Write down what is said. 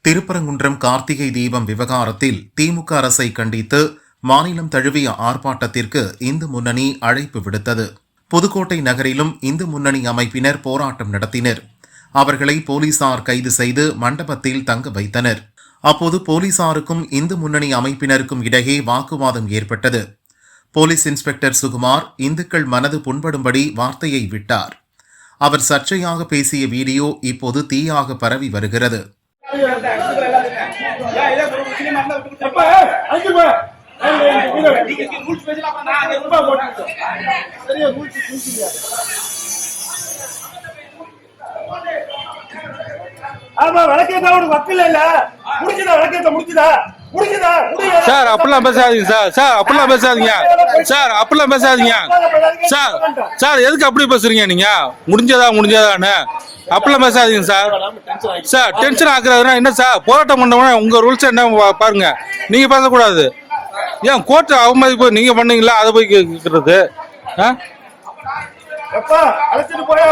திருப்பரங்குன்றம் கார்த்திகை தீபம் விவகாரத்தில் திமுக அரசை கண்டித்து மாநிலம் தழுவிய ஆர்ப்பாட்டத்திற்கு இந்து முன்னணி அழைப்பு விடுத்தது. புதுக்கோட்டை நகரிலும் இந்து முன்னணி அமைப்பினர் போராட்டம் நடத்தினர். அவர்களை போலீசார் கைது செய்து மண்டபத்தில் தங்க வைத்தனர். அப்போது போலீசாருக்கும் இந்து முன்னணி அமைப்பினருக்கும் இடையே வாக்குவாதம் ஏற்பட்டது. போலீஸ் இன்ஸ்பெக்டர் சுகுமார் இந்துக்கள் மனது புண்படும்படி வார்த்தையை விட்டார். அவர் சர்ச்சையாக பேசிய வீடியோ இப்போது தீயாக பரவி வருகிறது. சார் அப்படிலாம் பேசாதீங்க சார் அப்படிலாம் பேசாதீங்க சார் அப்படிலாம் பேசாதீங்க சார் சார் எதுக்கு அப்படி பேசுறீங்க நீங்க? முடிஞ்சதான்னு அப்படிலாம் பேசாதீங்க சார் டென்ஷன் ஆக்குறதுனா என்ன சார்? போராட்டம் பண்ணவங்க உங்க ரூல்ஸ் என்ன பாருங்க, நீங்க பேசக்கூடாது. ஏன் கோர்ட் அவமதிப்பு நீங்க பண்ணீங்களா? அதை போய் கேட்கறது அழைச்சிட்டு போயா